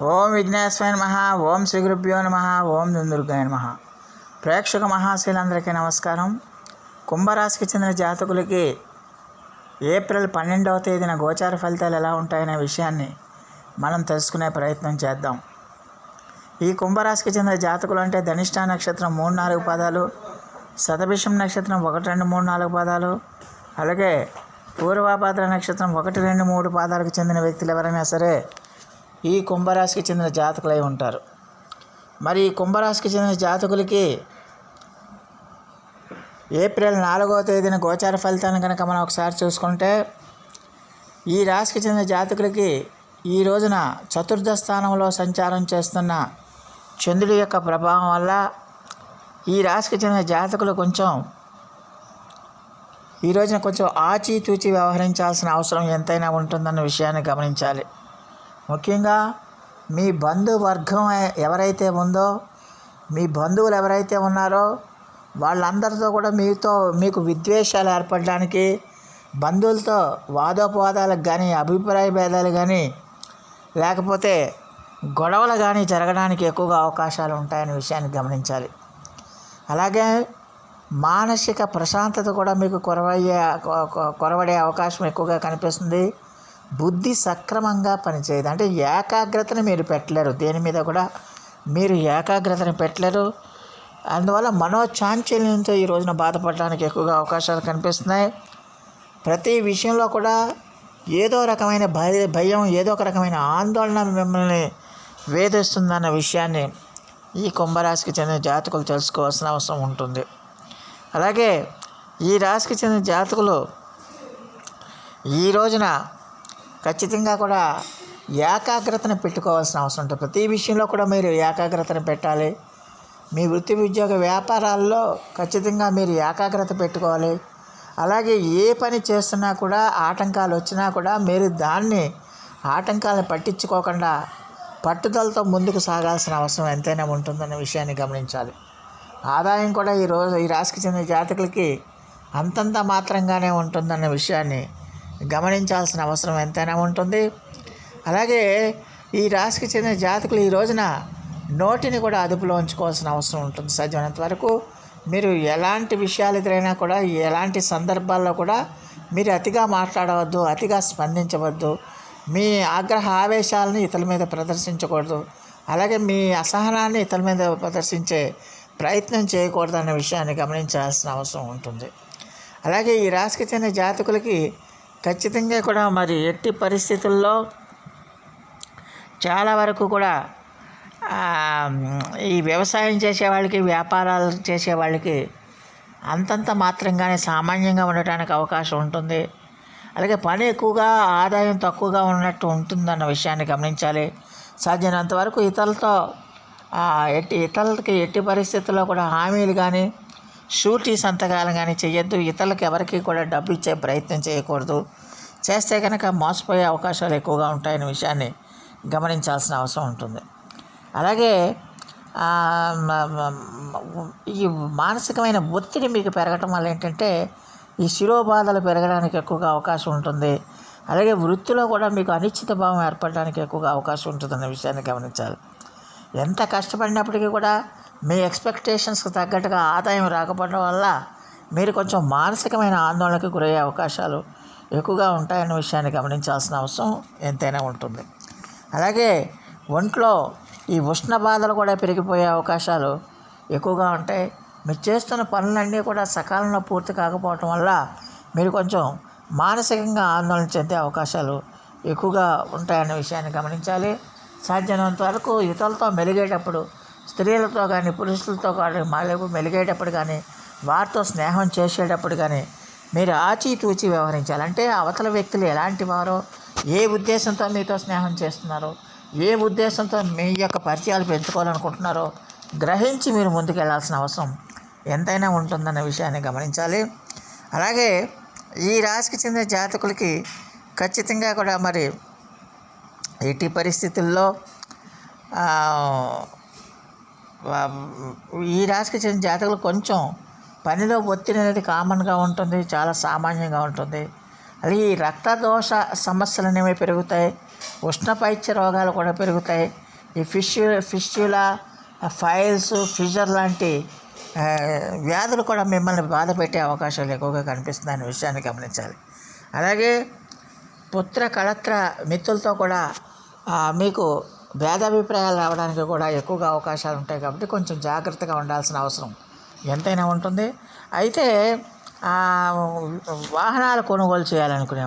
ఓం విఘ్నేశ్వరాయ నమః. ఓం శ్రీ గురుభ్యో నమః. ఓం దుందుర్గాయ నమః. ప్రేక్షక మహాశీలందరికీ నమస్కారం. కుంభరాశికి చెందిన జాతకులకి ఏప్రిల్ 12వ తేదీన గోచార ఫలితాలు ఎలా ఉంటాయనే విషయాన్ని మనం తెలుసుకునే ప్రయత్నం చేద్దాం. ఈ కుంభరాశికి చెందిన జాతకులు అంటే ధనిష్ఠా నక్షత్రం 3-4 పాదాలు, శతభిషం నక్షత్రం 1, 2, 3, 4 పాదాలు, అలాగే పూర్వభాద్ర నక్షత్రం 1, 2, 3 పాదాలకు చెందిన వ్యక్తులు ఎవరైనా సరే ఈ కుంభరాశికి చెందిన జాతకులై ఉంటారు. మరి ఈ కుంభరాశికి చెందిన జాతకులకి ఏప్రిల్ 4వ తేదీన గోచార ఫలితాన్ని కనుక మనం ఒకసారి చూసుకుంటే, ఈ రాశికి చెందిన జాతకులకి ఈ రోజున చతుర్థ స్థానంలో సంచారం చేస్తున్న చంద్రుడి యొక్క ప్రభావం వల్ల ఈ రాశికి చెందిన జాతకులు ఈ రోజున కొంచెం ఆచితూచి వ్యవహరించాల్సిన అవసరం ఎంతైనా ఉంటుందన్న విషయాన్ని గమనించాలి. ముఖ్యంగా మీ బంధువర్గం ఎవరైతే ఉందో, మీ బంధువులు ఎవరైతే ఉన్నారో వాళ్ళందరితో కూడా మీకు విద్వేషాలు ఏర్పడడానికి, బంధువులతో వాదోపవాదాలకు కానీ, అభిప్రాయ భేదాలు కానీ, లేకపోతే గొడవలు కానీ జరగడానికి ఎక్కువగా అవకాశాలు ఉంటాయనే విషయాన్ని గమనించాలి. అలాగే మానసిక ప్రశాంతత కూడా మీకు కొరవడే అవకాశం ఎక్కువగా కనిపిస్తుంది. బుద్ధి సక్రమంగా పనిచేయదు. అంటే ఏకాగ్రతను మీరు పెట్టలేరు, దేని మీద కూడా మీరు ఏకాగ్రతను పెట్టలేరు. అందువల్ల మనోచాంచల్యంతో ఈ రోజున బాధపడడానికి ఎక్కువగా అవకాశాలు కనిపిస్తున్నాయి. ప్రతి విషయంలో కూడా ఏదో రకమైన భయం, ఏదో ఒక రకమైన ఆందోళన మిమ్మల్ని వేధిస్తుందన్న విషయాన్ని ఈ కుంభరాశికి చెందిన జాతకులు తెలుసుకోవాల్సిన అవసరం ఉంటుంది. అలాగే ఈ రాశికి చెందిన జాతకులు ఈ రోజున ఖచ్చితంగా కూడా ఏకాగ్రతను పెట్టుకోవాల్సిన అవసరం ఉంటుంది. ప్రతి విషయంలో కూడా మీరు ఏకాగ్రతను పెట్టాలి. మీ వృత్తి, ఉద్యోగ, వ్యాపారాల్లో ఖచ్చితంగా మీరు ఏకాగ్రత పెట్టుకోవాలి. అలాగే ఏ పని చేస్తున్నా కూడా ఆటంకాలు వచ్చినా కూడా మీరు దాన్ని ఆటంకాలను పట్టించుకోకుండా పట్టుదలతో ముందుకు సాగాల్సిన అవసరం ఎంతైనా ఉంటుందన్న విషయాన్ని గమనించాలి. ఆదాయం కూడా ఈ రాశికి చెందిన జాతకులకి అంతంత మాత్రంగానే ఉంటుందన్న విషయాన్ని గమనించాల్సిన అవసరం ఎంతైనా ఉంటుంది. అలాగే ఈ రాశికి చెందిన జాతకులు ఈ రోజున నోటిని కూడా అదుపులో ఉంచుకోవాల్సిన అవసరం ఉంటుంది. సాధ్యమైనంత వరకు మీరు ఎలాంటి విషయాలు ఎదురైనా కూడా, ఎలాంటి సందర్భాల్లో కూడా మీరు అతిగా మాట్లాడవద్దు, అతిగా స్పందించవద్దు. మీ ఆగ్రహ ఆవేశాలను ఇతరుల మీద ప్రదర్శించకూడదు. అలాగే మీ అసహనాన్ని ఇతరుల మీద ప్రదర్శించే ప్రయత్నం చేయకూడదు అనే విషయాన్ని గమనించాల్సిన అవసరం ఉంటుంది. అలాగే ఈ రాశికి చెందిన జాతకులకి ఖచ్చితంగా కూడా మరి ఎట్టి పరిస్థితుల్లో చాలా వరకు కూడా ఈ వ్యవసాయం చేసేవాళ్ళకి, వ్యాపారాలు చేసేవాళ్ళకి అంతంత మాత్రంగానే సామాన్యంగా ఉండటానికి అవకాశం ఉంటుంది. అలాగే పని ఎక్కువగా, ఆదాయం తక్కువగా ఉన్నట్టు ఉంటుందన్న విషయాన్ని గమనించాలి. సాధ్యమైనంత వరకు ఇతరులకి ఎట్టి పరిస్థితుల్లో కూడా హామీలు కానీ, షూరిటీ సంతకాలు కానీ చేయొద్దు. ఇతరులకు ఎవరికి కూడా డబ్బు ఇచ్చే ప్రయత్నం చేయకూడదు. చేస్తే కనుక మోసపోయే అవకాశాలు ఎక్కువగా ఉంటాయనే విషయాన్ని గమనించాల్సిన అవసరం ఉంటుంది. అలాగే ఈ మానసికమైన ఒత్తిడి మీకు పెరగటం వల్ల ఏంటంటే ఈ శిరోబాధలు పెరగడానికి ఎక్కువగా అవకాశం ఉంటుంది. అలాగే వృత్తిలో కూడా మీకు అనిశ్చిత భావం ఏర్పడడానికి ఎక్కువగా అవకాశం ఉంటుందన్న విషయాన్ని గమనించాలి. ఎంత కష్టపడినప్పటికీ కూడా మీ ఎక్స్పెక్టేషన్స్కి తగ్గట్టుగా ఆదాయం రాకపోవడం వల్ల మీరు కొంచెం మానసికమైన ఆందోళనకు గురయ్యే అవకాశాలు ఎక్కువగా ఉంటాయన్న విషయాన్ని గమనించాల్సిన అవసరం ఎంతైనా ఉంటుంది. అలాగే ఒంట్లో ఈ ఉష్ణ బాధలు కూడా పెరిగిపోయే అవకాశాలు ఎక్కువగా ఉంటాయి. మీరు చేస్తున్న పనులన్నీ కూడా సకాలంలో పూర్తి కాకపోవటం వల్ల మీరు కొంచెం మానసికంగా ఆందోళన చెందే అవకాశాలు ఎక్కువగా ఉంటాయన్న విషయాన్ని గమనించాలి. సాధ్యమైనంత వరకు ఇతరులతో మెలిగేటప్పుడు, స్త్రీలతో కానీ, పురుషులతో కానీ మెలిగేటప్పుడు కానీ, వారితో స్నేహం చేసేటప్పుడు కానీ మీరు ఆచితూచి వ్యవహరించాలి. అంటే అవతల వ్యక్తులు ఎలాంటి వారో, ఏ ఉద్దేశంతో మీతో స్నేహం చేస్తున్నారో, ఏ ఉద్దేశంతో మీ యొక్క పరిచయాలు పెంచుకోవాలనుకుంటున్నారో గ్రహించి మీరు ముందుకు వెళ్ళాల్సిన అవసరం ఎంతైనా ఉంటుందన్న విషయాన్ని గమనించాలి. అలాగే ఈ రాశికి చెందిన జాతకులకి ఖచ్చితంగా కూడా మరి ఎట్టి పరిస్థితుల్లో ఈ రాశికి చెందిన జాతకులు కొంచెం పనిలో ఒత్తిడి అనేది కామన్గా ఉంటుంది, చాలా సామాన్యంగా ఉంటుంది. అలాగే ఈ రక్తదోష సమస్యలు అనేవి పెరుగుతాయి, ఉష్ణపైత్య రోగాలు కూడా పెరుగుతాయి. ఈ ఫిస్టులా, ఫైల్స్, ఫిషర్ లాంటి వ్యాధులు కూడా మిమ్మల్ని బాధ పెట్టే అవకాశాలు ఎక్కువగా కనిపిస్తున్నాయనే విషయాన్ని గమనించాలి. అలాగే పుత్ర కళత్ర మిత్రులతో కూడా మీకు భేదాభిప్రాయాలు రావడానికి కూడా ఎక్కువగా అవకాశాలు ఉంటాయి. కాబట్టి కొంచెం జాగ్రత్తగా ఉండాల్సిన అవసరం ఎంతైనా ఉంటుంది. అయితే వాహనాలు కొనుగోలు చేయాలనుకునే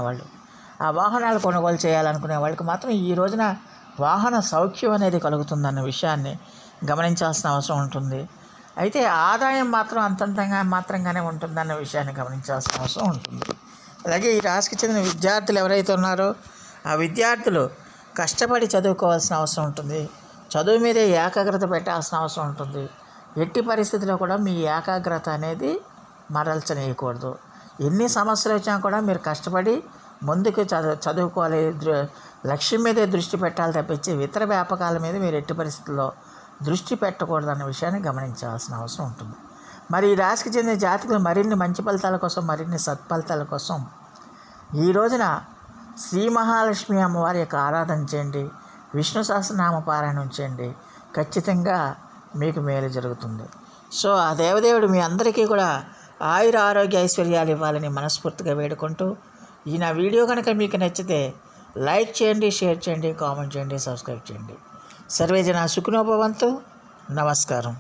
వాళ్ళకి మాత్రం ఈ రోజున వాహన సౌఖ్యం అనేది కలుగుతుందన్న విషయాన్ని గమనించాల్సిన అవసరం ఉంటుంది. అయితే ఆదాయం మాత్రం అంతంతంగా మాత్రంగానే ఉంటుందన్న విషయాన్ని గమనించాల్సిన అవసరం ఉంటుంది. అలాగే ఈ రాశికి చెందిన విద్యార్థులు ఎవరైతే ఉన్నారో ఆ విద్యార్థులు కష్టపడి చదువుకోవాల్సిన అవసరం ఉంటుంది. చదువు మీదే ఏకాగ్రత పెట్టాల్సిన అవసరం ఉంటుంది. ఎట్టి పరిస్థితుల్లో కూడా మీ ఏకాగ్రత అనేది మరల్చనీయకూడదు. ఎన్ని సమస్యలు వచ్చినా కూడా మీరు కష్టపడి ముందుకు చదువుకోవాలి. లక్ష్యం మీదే దృష్టి పెట్టాలి తప్పించి ఇతర వ్యాపకాల మీద మీరు ఎట్టి పరిస్థితుల్లో దృష్టి పెట్టకూడదు అన్న విషయాన్ని గమనించాల్సిన అవసరం ఉంటుంది. మరి ఈ రాశికి చెందిన జాతకులు మరిన్ని మంచి ఫలితాల కోసం, మరిన్ని సత్ఫలితాల కోసం ఈ రోజున శ్రీ మహాలక్ష్మి అమ్మవారి యొక్క ఆరాధన చేయండి. విష్ణు సహస్రనామ పారాయణం చేయండి. ఖచ్చితంగా మీకు మేలు జరుగుతుంది. సో ఆ దేవదేవుడు మీ అందరికీ కూడా ఆయుర ఆరోగ్య ఐశ్వర్యాలు ఇవ్వాలని మనస్ఫూర్తిగా వేడుకుంటూ ఈ నా వీడియో కనుక మీకు నచ్చితే లైక్ చేయండి, షేర్ చేయండి, కామెంట్ చేయండి, సబ్స్క్రైబ్ చేయండి. సర్వే జనా సుఖినో భవంతు. నమస్కారం.